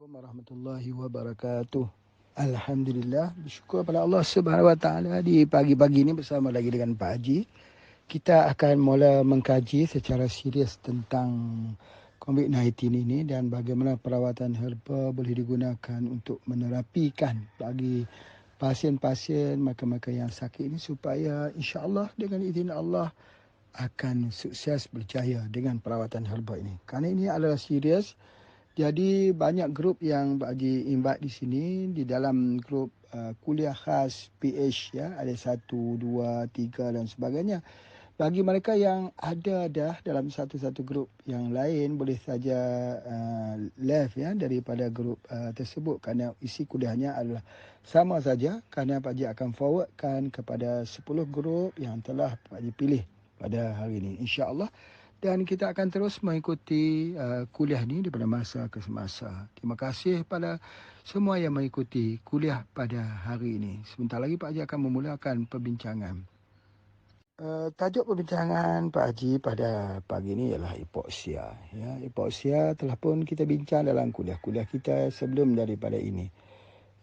Assalamualaikum warahmatullahi wabarakatuh. Alhamdulillah, bersyukur pada Allah Subhanahu Wa Taala di pagi-pagi ini bersama lagi dengan Pak Haji. Kita akan mula mengkaji secara serius tentang COVID-19 ini dan bagaimana perawatan herba boleh digunakan untuk menerapikan bagi pasien-pasien mereka-mereka yang sakit ini supaya insya-Allah dengan izin Allah akan sukses berjaya dengan perawatan herba ini. Kerana ini adalah serius. Jadi banyak grup yang Pak Haji invite di sini di dalam grup kuliah khas PH ya, ada 1, 2, 3 dan sebagainya. Bagi mereka yang ada dah dalam satu-satu grup yang lain boleh saja left ya daripada grup tersebut kerana isi kuliahnya adalah sama saja kerana Pak Haji akan forwardkan kepada 10 grup yang telah Pak Haji pilih pada hari ini insya-Allah. Dan kita akan terus mengikuti kuliah ini daripada masa ke semasa. Terima kasih pada semua yang mengikuti kuliah pada hari ini. Sebentar lagi Pak Haji akan memulakan perbincangan. Tajuk perbincangan Pak Haji pada pagi ini ialah hipoksia. Ya, hipoksia telah pun kita bincang dalam kuliah-kuliah kita sebelum daripada ini.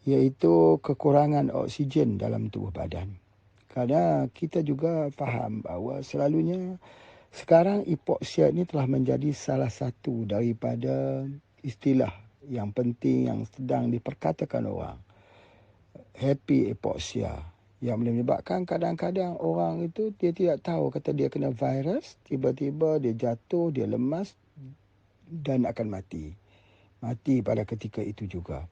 Iaitu kekurangan oksigen dalam tubuh badan. Kerana kita juga faham bahawa selalunya sekarang hipoksia ini telah menjadi salah satu daripada istilah yang penting yang sedang diperkatakan orang. Happy hipoksia yang boleh menyebabkan kadang-kadang orang itu dia tidak tahu kata dia kena virus, tiba-tiba dia jatuh, dia lemas dan akan mati. Mati pada ketika itu juga.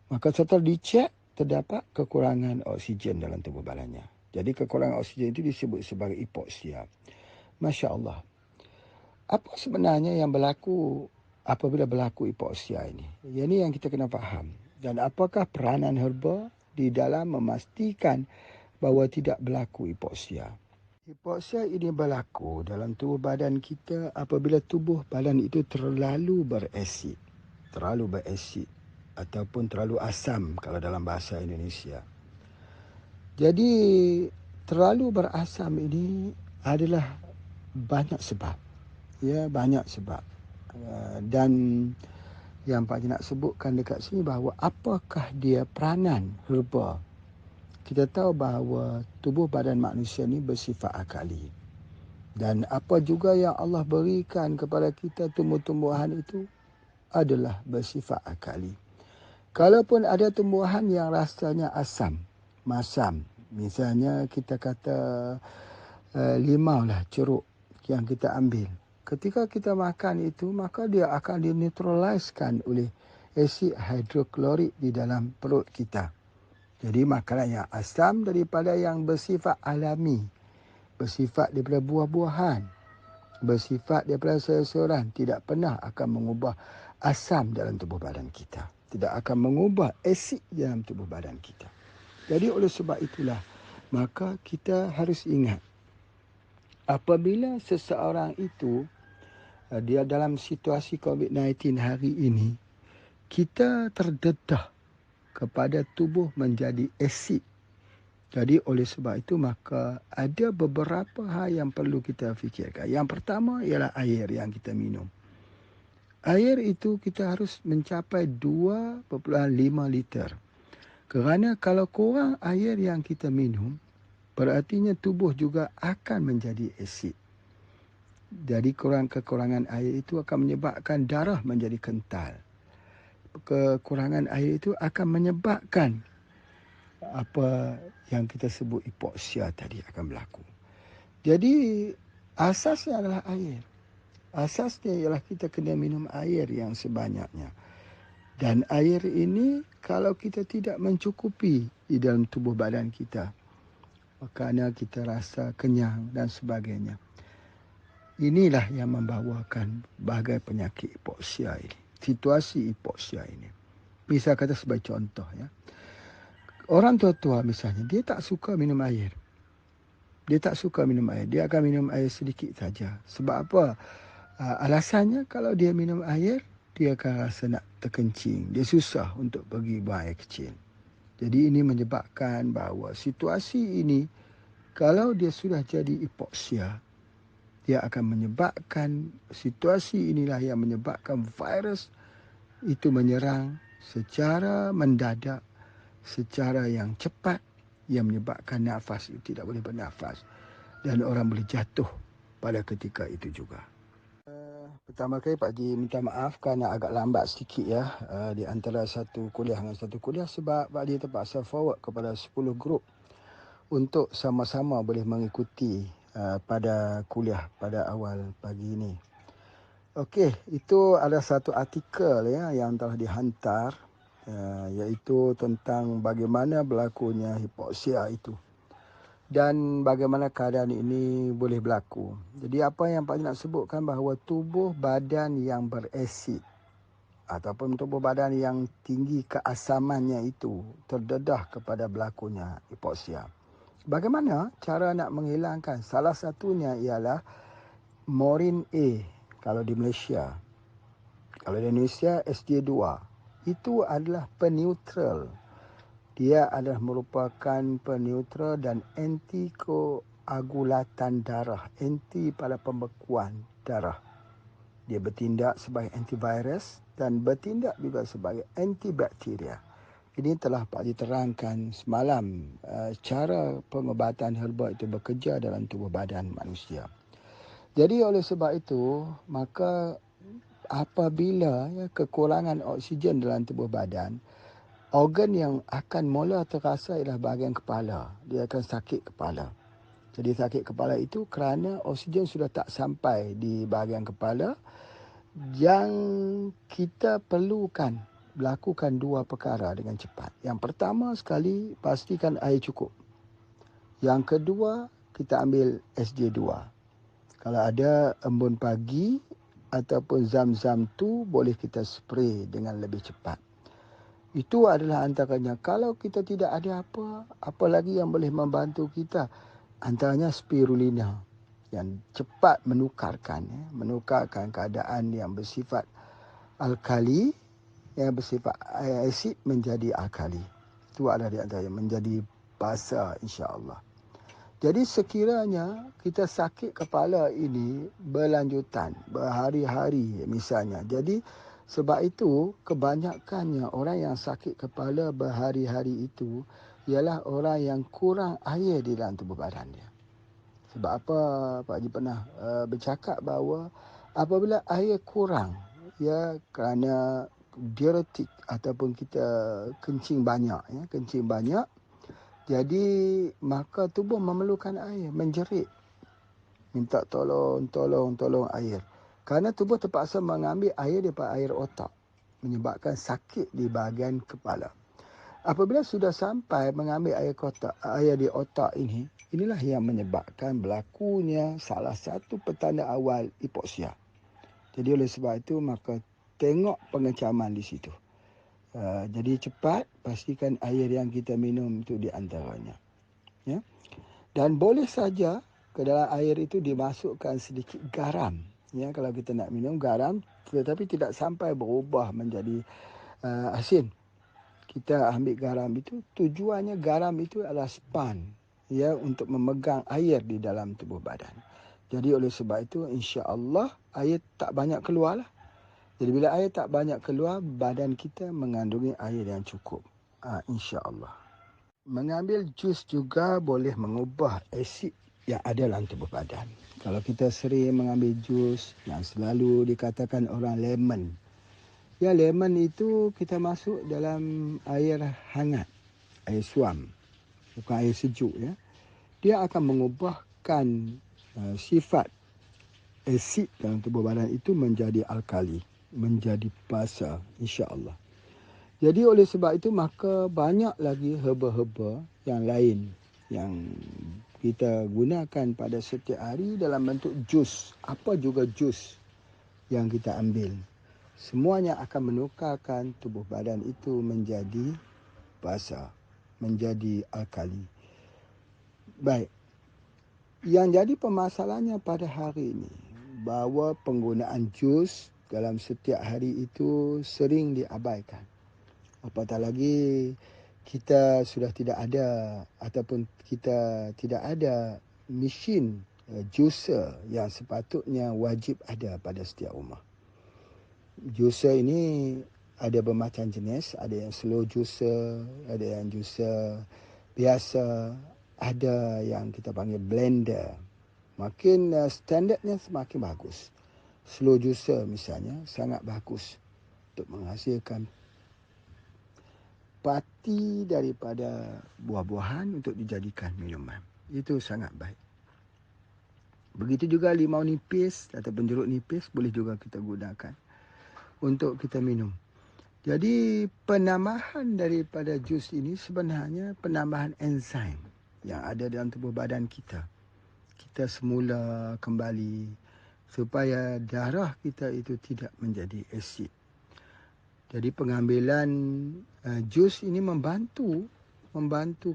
Maka setelah dicek terdapat kekurangan oksigen dalam tubuh badannya. Jadi kekurangan oksigen itu disebut sebagai hipoksia. Masya Allah. Apa sebenarnya yang berlaku apabila berlaku hipoksia ini? Ini yang kita kena faham. Dan apakah peranan herba di dalam memastikan bahawa tidak berlaku hipoksia? Hipoksia ini berlaku dalam tubuh badan kita apabila tubuh badan itu terlalu berasid. Terlalu berasid ataupun terlalu asam kalau dalam bahasa Indonesia. Jadi terlalu berasam ini adalah banyak sebab. Ya, banyak sebab. Dan yang Pak Haji nak sebutkan dekat sini bahawa apakah dia peranan herba. Kita tahu bahawa tubuh badan manusia ni bersifat akali. Dan apa juga yang Allah berikan kepada kita tumbuh-tumbuhan itu adalah bersifat akali. Kalaupun ada tumbuhan yang rasanya asam, masam. Misalnya kita kata limau lah, ceruk yang kita ambil. Ketika kita makan itu, maka dia akan dineutraliskan oleh asid hidroklorik di dalam perut kita. Jadi makanan yang asam daripada yang bersifat alami, bersifat daripada buah-buahan, bersifat daripada sayur-sayuran, tidak pernah akan mengubah asam dalam tubuh badan kita. Tidak akan mengubah asid dalam tubuh badan kita. Jadi oleh sebab itulah, maka kita harus ingat, apabila seseorang itu dia dalam situasi COVID-19 hari ini, kita terdedah kepada tubuh menjadi asid. Jadi oleh sebab itu maka ada beberapa hal yang perlu kita fikirkan. Yang pertama ialah air yang kita minum. Air itu kita harus mencapai 2.5 liter. Kerana kalau kurang air yang kita minum, berartinya tubuh juga akan menjadi asid. Jadi kekurangan air itu akan menyebabkan darah menjadi kental. Kekurangan air itu akan menyebabkan apa yang kita sebut hipoksia tadi akan berlaku. Jadi asasnya adalah air. Asasnya ialah kita kena minum air yang sebanyaknya. Dan air ini kalau kita tidak mencukupi di dalam tubuh badan kita, kerana kita rasa kenyang dan sebagainya. Inilah yang membawakan bagai penyakit hipoksia ini. Situasi hipoksia ini. Misal kata sebagai contoh ya. Orang tua-tua misalnya, dia tak suka minum air. Dia tak suka minum air. Dia akan minum air sedikit saja. Sebab apa? Alasannya kalau dia minum air, dia akan rasa nak terkencing. Dia susah untuk pergi buang air kecil. Jadi ini menyebabkan bahawa situasi ini, kalau dia sudah jadi hipoksia, dia akan menyebabkan situasi inilah yang menyebabkan virus itu menyerang secara mendadak, secara yang cepat, yang menyebabkan nafas itu tidak boleh bernafas dan orang boleh jatuh pada ketika itu juga. Pertama kali Pak Haji minta maaf kerana agak lambat sedikit ya di antara satu kuliah dengan satu kuliah, sebab Pak Haji terpaksa forward kepada 10 grup untuk sama-sama boleh mengikuti pada kuliah pada awal pagi ini. Okey, itu ada satu artikel ya yang telah dihantar iaitu tentang bagaimana berlakunya hipoksia itu dan bagaimana keadaan ini boleh berlaku. Jadi apa yang Pak nak sebutkan bahawa tubuh badan yang beresid ataupun tubuh badan yang tinggi keasamannya itu terdedah kepada berlakunya hipoksia. Bagaimana cara nak menghilangkan? Salah satunya ialah Morin A kalau di Malaysia. Kalau di Indonesia SJ2. Itu adalah peneutral. Dia adalah merupakan peneutral dan antikoagulatan darah, anti pada pembekuan darah. Dia bertindak sebagai antivirus dan bertindak juga sebagai antibakteria. Ini telah Pak Haji terangkan semalam cara pengobatan herba itu bekerja dalam tubuh badan manusia. Jadi oleh sebab itu, maka apabila kekurangan oksigen dalam tubuh badan, organ yang akan mula terasa ialah bahagian kepala. Dia akan sakit kepala. Jadi sakit kepala itu kerana oksigen sudah tak sampai di bahagian kepala. Yang kita perlukan melakukan dua perkara dengan cepat. Yang pertama sekali, pastikan air cukup. Yang kedua, kita ambil SJ2. Kalau ada embun pagi ataupun zam-zam tu, boleh kita spray dengan lebih cepat. Itu adalah antaranya. Kalau kita tidak ada apa lagi yang boleh membantu kita? Antaranya spirulina yang cepat menukarkan keadaan yang bersifat alkali, yang bersifat asid menjadi alkali. Itu adalah di antaranya menjadi basa insya-Allah. Jadi sekiranya kita sakit kepala ini berlanjutan, berhari-hari misalnya. Jadi sebab itu kebanyakannya orang yang sakit kepala berhari-hari itu ialah orang yang kurang air di dalam tubuh badannya. Sebab apa Pak Haji pernah bercakap bahawa apabila air kurang, ya kerana diuretik ataupun kita kencing banyak, jadi maka tubuh memerlukan air, menjerit, minta tolong air. Kerana tubuh terpaksa mengambil air daripada air otak, menyebabkan sakit di bahagian kepala. Apabila sudah sampai mengambil air di otak ini, inilah yang menyebabkan berlakunya salah satu petanda awal hipoksia. Jadi oleh sebab itu maka tengok pengecaman di situ. Jadi cepat pastikan air yang kita minum itu di antaranya. Ya. Dan boleh saja ke dalam air itu dimasukkan sedikit garam. Ya, kalau kita nak minum garam, tetapi tidak sampai berubah menjadi asin. Kita ambil garam itu, tujuannya garam itu adalah span, ya, untuk memegang air di dalam tubuh badan. Jadi oleh sebab itu insya-Allah air tak banyak keluar lah. Jadi bila air tak banyak keluar, badan kita mengandungi air yang cukup. Insya-Allah. Mengambil jus juga boleh mengubah asid yang ada dalam tubuh badan. Kalau kita sering mengambil jus yang selalu dikatakan orang lemon. Ya, lemon itu kita masuk dalam air hangat, air suam, bukan air sejuk ya. Dia akan mengubahkan sifat asid dalam tubuh badan itu menjadi alkali, menjadi basa insya-Allah. Jadi oleh sebab itu maka banyak lagi herba-herba yang lain yang kita gunakan pada setiap hari dalam bentuk jus. Apa juga jus yang kita ambil. Semuanya akan menukarkan tubuh badan itu menjadi basa, menjadi alkali. Baik. Yang jadi permasalahannya pada hari ini bahawa penggunaan jus dalam setiap hari itu sering diabaikan. Apatah lagi kita sudah tidak ada ataupun kita tidak ada mesin juicer yang sepatutnya wajib ada pada setiap rumah. Juicer ini ada bermacam jenis, ada yang slow juicer, ada yang juicer biasa, ada yang kita panggil blender. Makin standardnya semakin bagus. Slow juicer misalnya sangat bagus untuk menghasilkan pati daripada buah-buahan untuk dijadikan minuman. Itu sangat baik. Begitu juga limau nipis ataupun jeruk nipis boleh juga kita gunakan untuk kita minum. Jadi penambahan daripada jus ini sebenarnya penambahan enzim yang ada dalam tubuh badan kita. Kita semula kembali supaya darah kita itu tidak menjadi asid. Jadi pengambilan jus ini membantu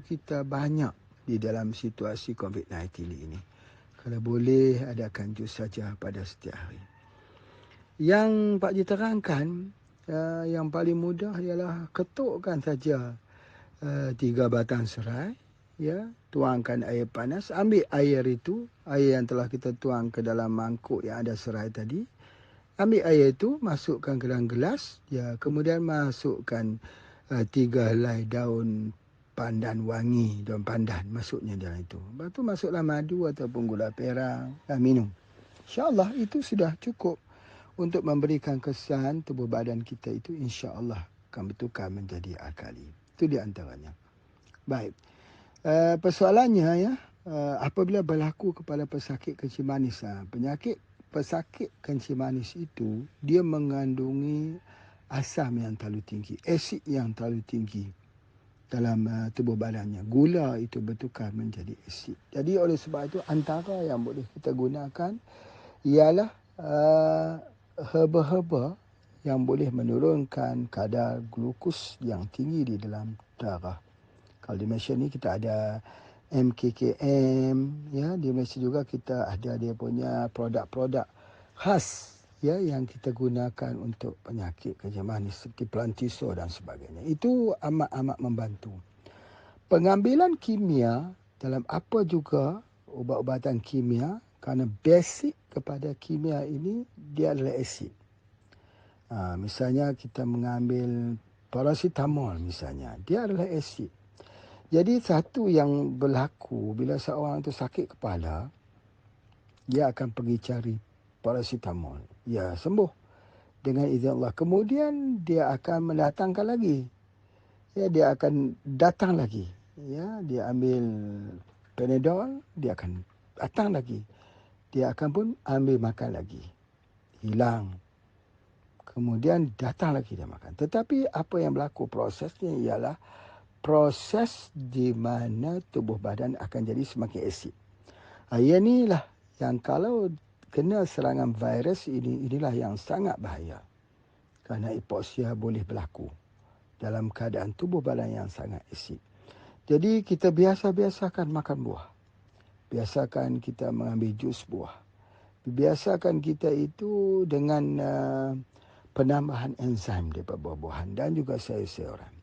kita banyak di dalam situasi COVID-19 ini. Kalau boleh adakan jus saja pada setiap hari. Yang Pak Ji terangkan, yang paling mudah ialah ketukkan saja 3 batang serai, ya, tuangkan air panas, ambil air itu, air yang telah kita tuang ke dalam mangkuk yang ada serai tadi, ambil air itu, masukkan ke dalam gelas, ya, kemudian masukkan 3 helai daun pandan wangi, daun pandan masuknya dalam itu. Lepas tu masuklah madu ataupun gula perang, dan minum. InsyaAllah itu sudah cukup untuk memberikan kesan tubuh badan kita itu insya-Allah akan bertukar menjadi alkali. Itu di antaranya. Baik. Persoalannya ya, apabila berlaku kepada pesakit kencing manis, penyakit pesakit kencing manis itu dia mengandungi asam yang terlalu tinggi, asid yang terlalu tinggi dalam tubuh badannya. Gula itu bertukar menjadi asid. Jadi oleh sebab itu antara yang boleh kita gunakan ialah herba-herba yang boleh menurunkan kadar glukos yang tinggi di dalam darah. Kalau di Malaysia ni kita ada MKKM, ya, di Malaysia juga kita ada dia punya produk-produk khas, ya, yang kita gunakan untuk penyakit kencing manis seperti Plantiso dan sebagainya. Itu amat-amat membantu. Pengambilan kimia dalam apa juga ubat-ubatan kimia, kerana basic kepada kimia ini dia adalah asid. Misalnya kita mengambil paracetamol misalnya, dia adalah asid. Jadi satu yang berlaku bila seorang itu sakit kepala, dia akan pergi cari paracetamol. Ya, sembuh dengan izin Allah. Kemudian dia akan mendatangkan lagi. Ya, dia akan datang lagi. Ya, dia ambil Panadol, dia akan datang lagi. Dia akan pun ambil makan lagi. Hilang. Kemudian datang lagi dia makan. Tetapi apa yang berlaku prosesnya ialah proses di mana tubuh badan akan jadi semakin asid. Yang inilah yang kalau kena serangan virus ini, inilah yang sangat bahaya. Kerana hipoksia boleh berlaku dalam keadaan tubuh badan yang sangat asid. Jadi kita biasa-biasakan makan buah. Biasakan kita mengambil jus buah. Biasakan kita itu dengan penambahan enzim daripada buah-buahan dan juga sayur-sayuran.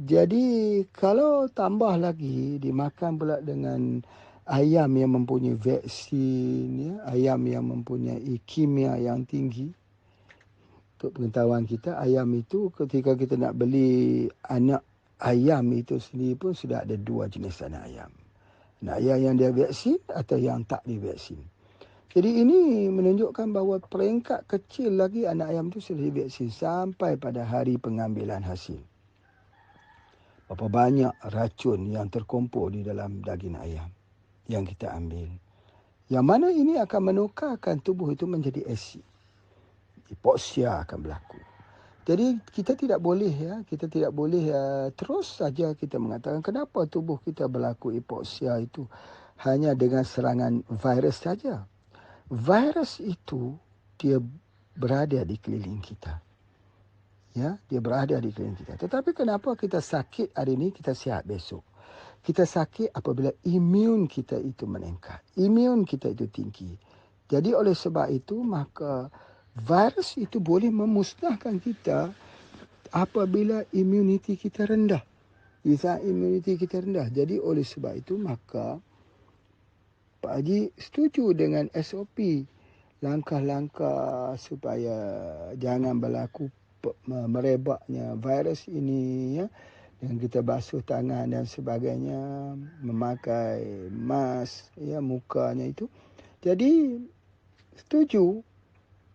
Jadi kalau tambah lagi dimakan pula dengan ayam yang mempunyai vaksin, ya, ayam yang mempunyai kimia yang tinggi. Untuk pengetahuan kita, ayam itu ketika kita nak beli anak ayam itu sendiri pun sudah ada 2 jenis anak ayam. Anak ayam yang dia vaksin atau yang tak divaksin. Jadi ini menunjukkan bahawa peringkat kecil lagi anak ayam itu sudah divaksin sampai pada hari pengambilan hasil. Berapa banyak racun yang terkumpul di dalam daging ayam yang kita ambil. Yang mana ini akan menukarkan tubuh itu menjadi asid. Hipoksia akan berlaku. Jadi kita tidak boleh terus saja kita mengatakan kenapa tubuh kita berlaku hipoksia itu hanya dengan serangan virus saja. Virus itu dia berada di keliling kita. Ya, dia berada di keliling kita. Tetapi kenapa kita sakit hari ini, kita sihat besok? Kita sakit apabila imun kita itu meningkat. Imun kita itu tinggi. Jadi oleh sebab itu, maka virus itu boleh memusnahkan kita apabila imuniti kita rendah. Bisa imuniti kita rendah. Jadi oleh sebab itu, maka Pak Haji setuju dengan SOP. Langkah-langkah supaya jangan berlaku merebaknya virus ini, ya, dengan kita basuh tangan dan sebagainya, memakai mask, ya, mukanya itu. Jadi setuju,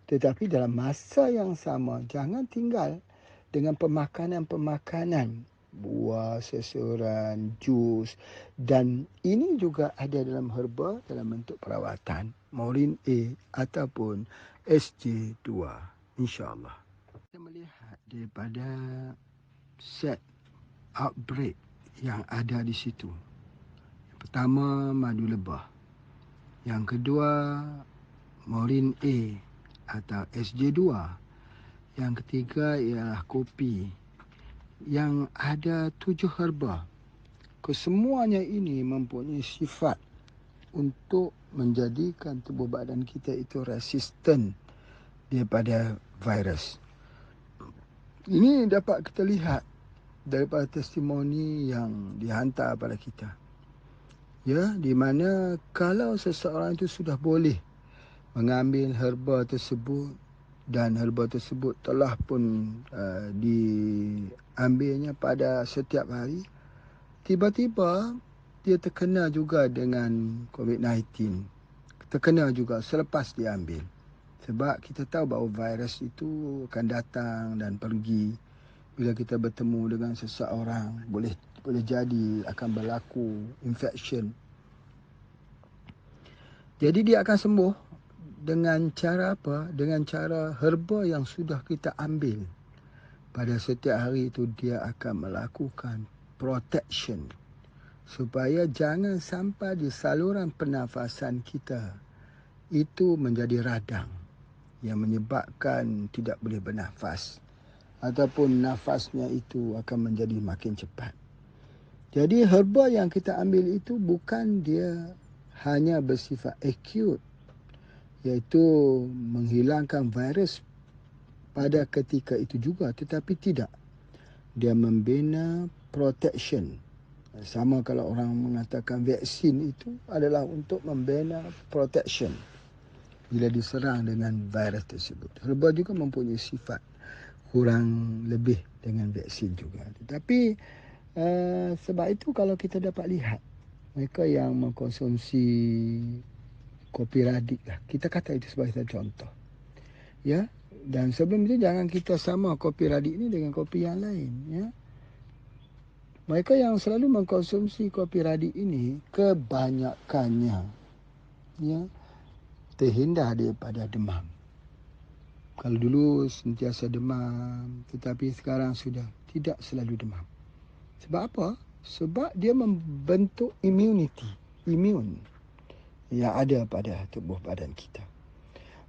tetapi dalam masa yang sama jangan tinggal dengan pemakanan-pemakanan buah, seseoran, jus, dan ini juga ada dalam herba dalam bentuk perawatan Maureen A ataupun SJ2, insya-Allah. Kita melihat daripada set outbreak yang ada di situ. Yang pertama, madu lebah. Yang kedua, Maureen A atau SJ2. Yang ketiga ialah kopi. Yang ada 7 herba. Kesemuanya ini mempunyai sifat untuk menjadikan tubuh badan kita itu resisten daripada virus. Ini dapat kita lihat daripada testimoni yang dihantar pada kita. Ya, di mana kalau seseorang itu sudah boleh mengambil herba tersebut dan herba tersebut telah pun diambilnya pada setiap hari, tiba-tiba dia terkena juga dengan COVID-19. Terkena juga selepas diambil. Sebab kita tahu bahawa virus itu akan datang dan pergi. Bila kita bertemu dengan seseorang, boleh jadi akan berlaku infection. Jadi dia akan sembuh dengan cara apa? Dengan cara herba yang sudah kita ambil. Pada setiap hari itu dia akan melakukan protection supaya jangan sampai di saluran pernafasan kita itu menjadi radang yang menyebabkan tidak boleh bernafas ataupun nafasnya itu akan menjadi makin cepat. Jadi herba yang kita ambil itu bukan dia hanya bersifat acute, iaitu menghilangkan virus pada ketika itu juga, tetapi tidak. Dia membina protection. Sama kalau orang mengatakan vaksin itu adalah untuk membina protection bila diserang dengan virus tersebut. Herba juga mempunyai sifat kurang lebih dengan vaksin juga. Tetapi sebab itu kalau kita dapat lihat mereka yang mengkonsumsi kopi radik lah, kita kata itu sebagai contoh, ya. Dan sebelum itu jangan kita sama kopi radik ini dengan kopi yang lain, ya. Mereka yang selalu mengkonsumsi kopi radik ini kebanyakannya, ya, terhindar daripada demam. Kalau dulu sentiasa demam, tetapi sekarang sudah tidak selalu demam. Sebab apa? Sebab dia membentuk imun yang ada pada tubuh badan kita.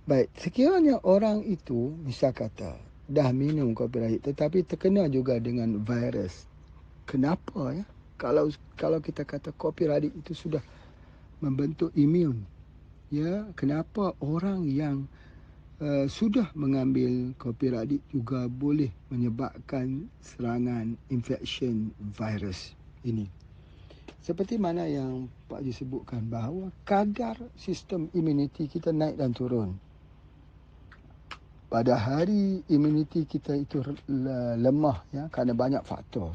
Baik, sekiranya orang itu, misal kata, dah minum kopi radik tetapi terkena juga dengan virus. Kenapa, ya? Kalau kita kata kopi radik itu sudah membentuk imun, ya, kenapa orang yang sudah mengambil kopi radik juga boleh menyebabkan serangan infection virus ini? Seperti mana yang Pak Haji sebutkan bahawa kadar sistem imuniti kita naik dan turun. Pada hari imuniti kita itu lemah, ya, kerana banyak faktor.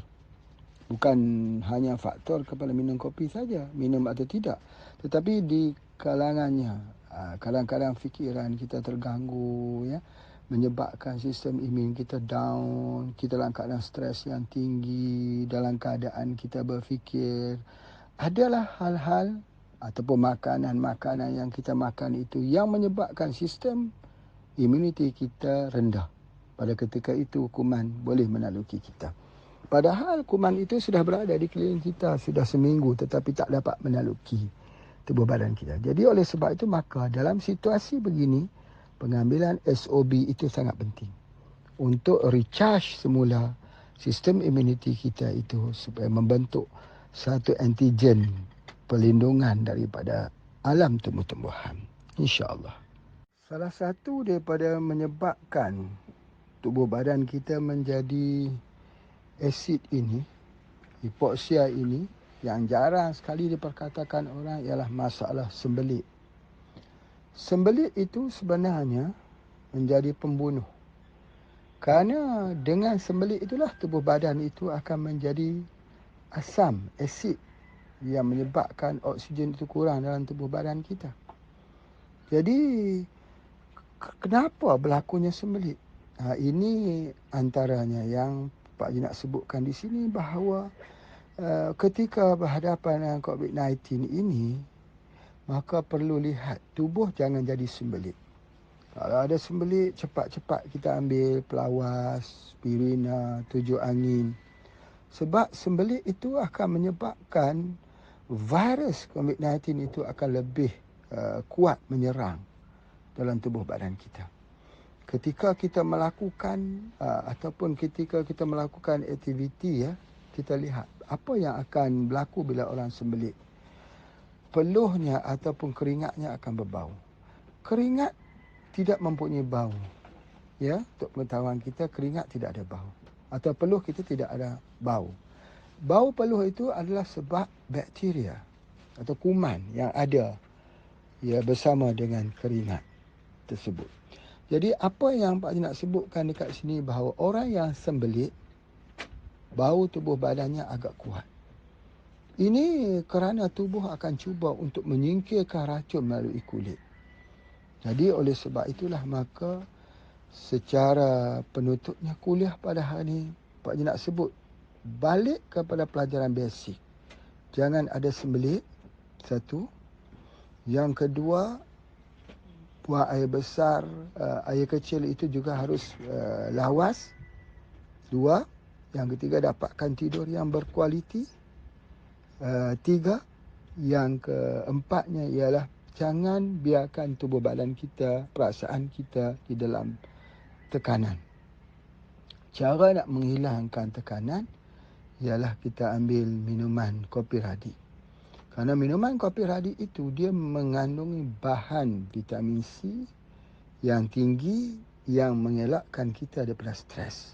Bukan hanya faktor kepada minum kopi saja, minum atau tidak. Tetapi di kalangannya, kadang-kadang fikiran kita terganggu, ya, menyebabkan sistem imun kita down, kita dalam keadaan stres yang tinggi, dalam keadaan kita berfikir. Adalah hal-hal ataupun makanan-makanan yang kita makan itu yang menyebabkan sistem imuniti kita rendah. Pada ketika itu kuman boleh menaluki kita. Padahal kuman itu sudah berada di keliling kita sudah seminggu tetapi tak dapat menaluki tubuh badan kita. Jadi oleh sebab itu maka dalam situasi begini pengambilan SOB itu sangat penting untuk recharge semula sistem imuniti kita itu supaya membentuk satu antigen perlindungan daripada alam tumbuh-tumbuhan, insya-Allah. Salah satu daripada menyebabkan tubuh badan kita menjadi asid ini, hipoksia ini, yang jarang sekali diperkatakan orang ialah masalah sembelit. Sembelit itu sebenarnya menjadi pembunuh. Kerana dengan sembelit itulah tubuh badan itu akan menjadi asam, asid yang menyebabkan oksigen itu kurang dalam tubuh badan kita. Jadi kenapa berlakunya sembelit? Ini antaranya yang Pak Haji nak sebutkan di sini, bahawa ketika berhadapan dengan COVID-19 ini, maka perlu lihat tubuh jangan jadi sembelit. Kalau ada sembelit, cepat-cepat kita ambil pelawas, spirina, tujuh angin. Sebab sembelit itu akan menyebabkan virus COVID-19 itu akan lebih kuat menyerang dalam tubuh badan kita. Ketika kita melakukan ataupun ketika kita melakukan aktiviti, kita lihat apa yang akan berlaku bila orang sembelit. Peluhnya ataupun keringatnya akan berbau. Keringat tidak mempunyai bau. Ya, untuk pengetahuan kita, keringat tidak ada bau. Atau peluh kita tidak ada bau. Bau peluh itu adalah sebab bakteria atau kuman yang ada bersama dengan keringat tersebut. Jadi apa yang Pak Haji nak sebutkan dekat sini, bahawa orang yang sembelit, bau tubuh badannya agak kuat. Ini kerana tubuh akan cuba untuk menyingkirkan racun melalui kulit. Jadi oleh sebab itulah maka secara penutupnya kuliah pada hari ini, Pak Haji nak sebut balik kepada pelajaran basic. Jangan ada sembelit, satu. Yang kedua, buang air besar, air kecil itu juga harus lawas. Dua. Yang ketiga, dapatkan tidur yang berkualiti. Tiga. Yang keempatnya ialah jangan biarkan tubuh badan kita, perasaan kita di dalam tekanan. Cara nak menghilangkan tekanan ialah kita ambil minuman kopi radik. Kerana minuman kopi radik itu dia mengandungi bahan vitamin C yang tinggi yang mengelakkan kita daripada stres.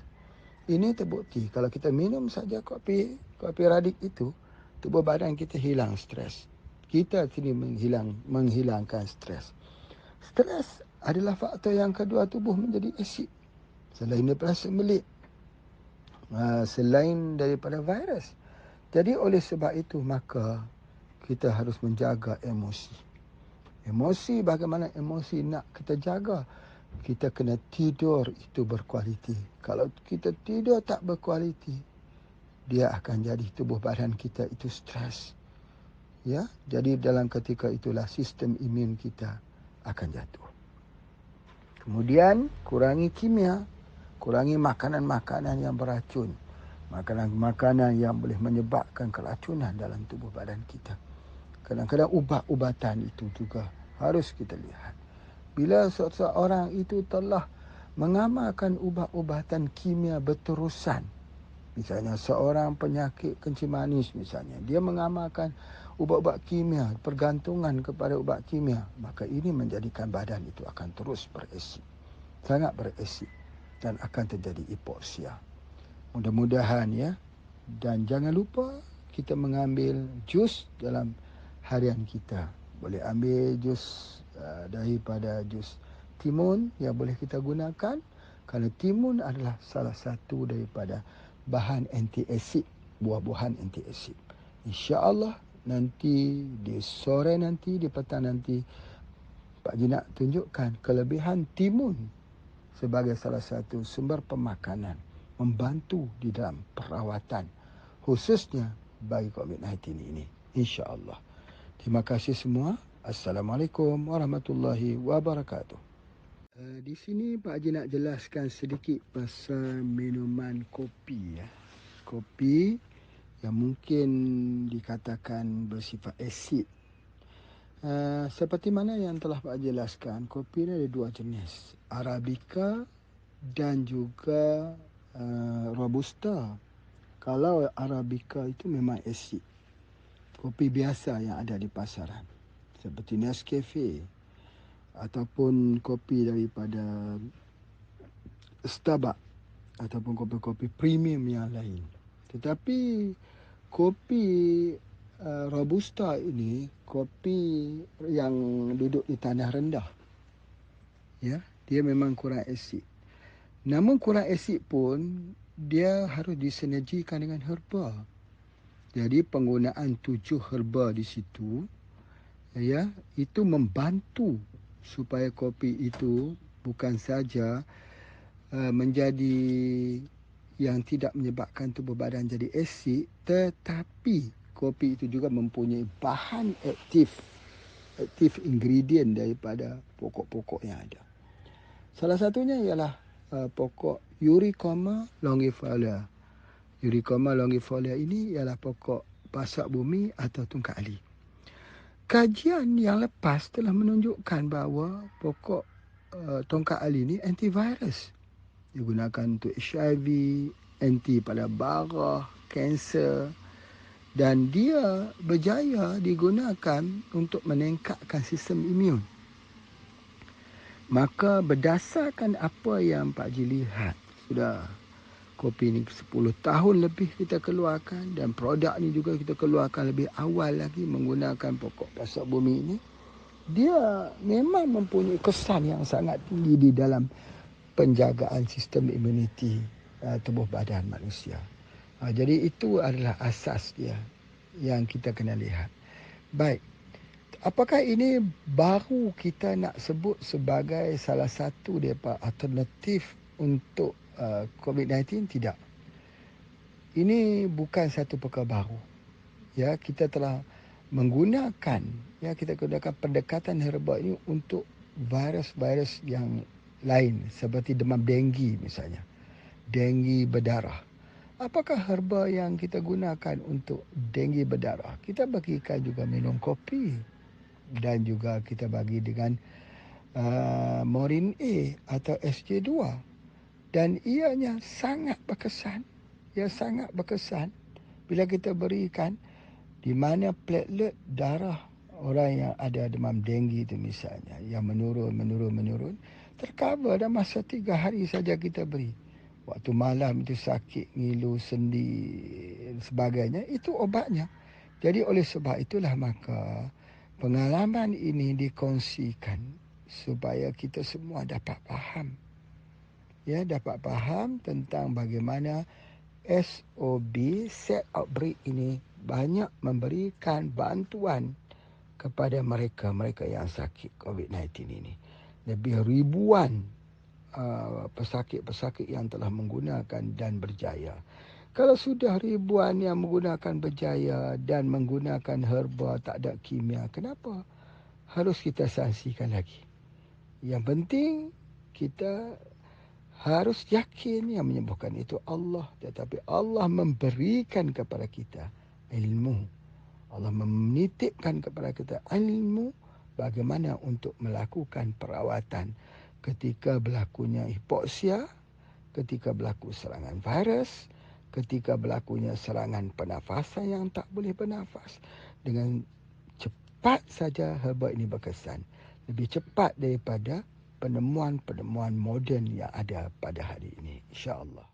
Ini terbukti kalau kita minum saja kopi radik itu, tubuh badan kita hilang stres. Kita sini menghilangkan stres. Stres adalah faktor yang kedua tubuh menjadi asid. Selain daripada sembelit, selain daripada virus. Jadi oleh sebab itu maka kita harus menjaga emosi. Emosi, bagaimana emosi nak kita jaga? Kita kena tidur itu berkualiti. Kalau kita tidur tak berkualiti, dia akan jadi tubuh badan kita itu stres. Ya, jadi dalam ketika itulah sistem imun kita akan jatuh. Kemudian kurangi kimia, kurangi makanan-makanan yang beracun, makanan-makanan yang boleh menyebabkan keracunan dalam tubuh badan kita. Kadang-kadang ubat-ubatan itu juga harus kita lihat. Bila seseorang itu telah mengamalkan ubat-ubatan kimia berterusan, misalnya seorang penyakit kencing manis misalnya, dia mengamalkan ubat-ubat kimia, pergantungan kepada ubat kimia, maka ini menjadikan badan itu akan terus berasid, sangat berasid, dan akan terjadi hipoksia. Mudah-mudahan ya. Dan jangan lupa kita mengambil jus dalam harian kita. Boleh ambil jus daripada jus timun yang boleh kita gunakan, kerana timun adalah salah satu daripada bahan anti-asid, buah-buahan anti-asid. InsyaAllah nanti di sore nanti, di petang nanti, Pak Haji nak tunjukkan kelebihan timun sebagai salah satu sumber pemakanan, membantu di dalam perawatan khususnya bagi COVID-19 ini, insya-Allah. Terima kasih semua. Assalamualaikum warahmatullahi wabarakatuh. Di sini Pak Haji nak jelaskan sedikit pasal minuman kopi. Kopi yang mungkin dikatakan bersifat asid. Seperti mana yang telah Pak Haji jelaskan, kopi ini ada dua jenis, Arabica dan juga Robusta. Kalau Arabica itu memang asid. Kopi biasa yang ada di pasaran, seperti Nescafe ataupun kopi daripada Starbucks ataupun kopi-kopi premium yang lain. Tetapi kopi Robusta ini kopi yang duduk di tanah rendah. Ya, dia memang kurang asid. Namun kurang asid pun dia harus disinergikan dengan herba. Jadi penggunaan 7 herba di situ, ya, itu membantu supaya kopi itu bukan saja menjadi yang tidak menyebabkan tubuh badan jadi asid, tetapi kopi itu juga mempunyai bahan aktif ingredient daripada pokok-pokok yang ada. Salah satunya ialah pokok Eurycoma longifolia. Eurycoma longifolia ini ialah pokok pasak bumi atau tungkat ali. Kajian yang lepas telah menunjukkan bahawa pokok tongkat ali ini antivirus. Digunakan untuk HIV, anti pada bara, kanser, dan dia berjaya digunakan untuk meningkatkan sistem imun. Maka berdasarkan apa yang Pak Haji lihat, sudah kopi ni 10 tahun lebih kita keluarkan dan produk ni juga kita keluarkan lebih awal lagi menggunakan pokok pasak bumi ini. Dia memang mempunyai kesan yang sangat tinggi di dalam penjagaan sistem imuniti tubuh badan manusia. Jadi itu adalah asas dia yang kita kena lihat. Baik, apakah ini baru kita nak sebut sebagai salah satu daripada alternatif untuk COVID-19? Tidak. Ini bukan satu perkara baru. Ya, kita telah menggunakan, ya, kita gunakan pendekatan herba ini untuk virus-virus yang lain seperti demam denggi misalnya. Denggi berdarah. Apakah herba yang kita gunakan untuk denggi berdarah? Kita bagikan juga minum kopi dan juga kita bagi dengan Morin A atau SJ2 dan ianya sangat berkesan. Ia sangat berkesan bila kita berikan di mana platelet darah orang yang ada demam denggi itu misalnya yang menurun tercover dalam masa 3 hari saja kita beri. Waktu malam itu sakit, ngilu, sendi sebagainya, itu obatnya. Jadi oleh sebab itulah maka pengalaman ini dikongsikan supaya kita semua dapat faham. Ya, dapat faham tentang bagaimana SOB, set outbreak ini banyak memberikan bantuan kepada mereka yang sakit COVID-19 ini. Lebih ribuan pesakit-pesakit yang telah menggunakan dan berjaya. Kalau sudah ribuan yang menggunakan berjaya dan menggunakan herba tak ada kimia, kenapa harus kita sanksikan lagi? Yang penting kita harus yakin yang menyembuhkan itu Allah. Tetapi Allah memberikan kepada kita ilmu. Allah menitipkan kepada kita ilmu bagaimana untuk melakukan perawatan ketika berlakunya hipoksia, ketika berlaku serangan virus, ketika berlakunya serangan pernafasan yang tak boleh bernafas. Dengan cepat saja herba ini berkesan. Lebih cepat daripada penemuan-penemuan moden yang ada pada hari ini, insya-Allah.